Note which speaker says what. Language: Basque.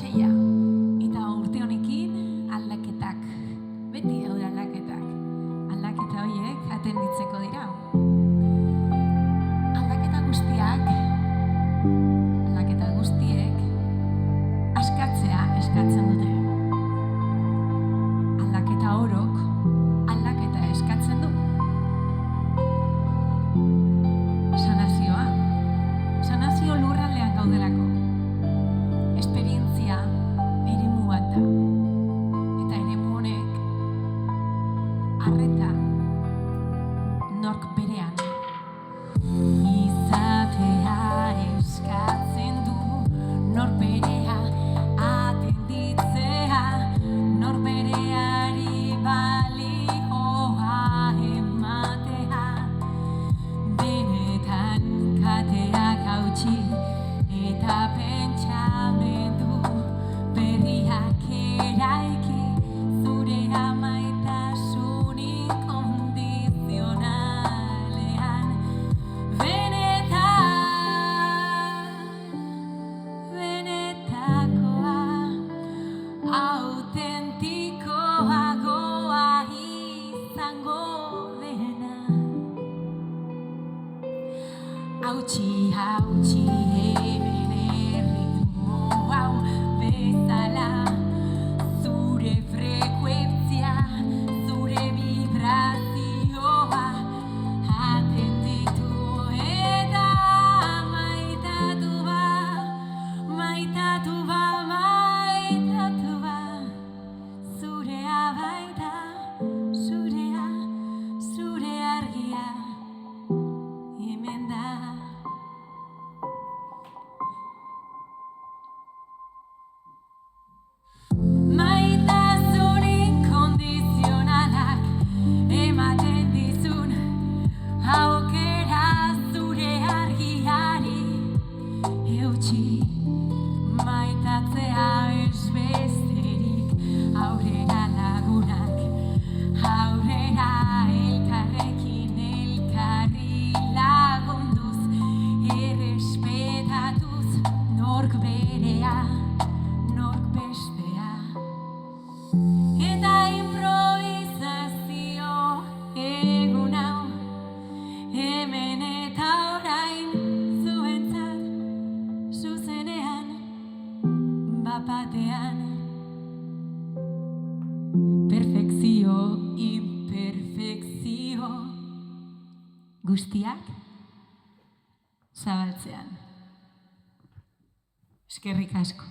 Speaker 1: 2006a. Eta urte honekin aldaketak, beti daude aldaketak. Aldaketa horiek atenditzeko dira. Aldaketa guztiek askatzea eskatzen dute. Aldaketa orok aldaketa eskatzen du. Sanazio lurraldean gaudelako. Esperientzia eremu bat da. Eta eremu honek arreta nork berean izatea eskatzen du. Nor berea atenditzea, nor bereari balioa ematea. Benetan kateak hautsi eta pentsamendu berriak eraiki, zure amaitasun inkondizionalean. Benetakoa, autentikoagoa izango dena. Hautsi hemen erritmo hau bezala, zure frekuentzia, zure vibrazioa atenditu eta maitatu ba, zurea baita, zure argia hemen da. Maitasun inkondizionalak ematen dizun aukera zure argiari eutsi. Maitatzea ez besterik, aurrera lagunak, aurrera elkarrekin, elkarri lagunduz, errespetatuz, nork berea, nork bestea. Eta improvisazio egun hau, hemen eta orain, zuentzat, zuzenean, bapatean. Perfekzio, imperfekzio, guztiak zabaltzean. Eskerrik asko.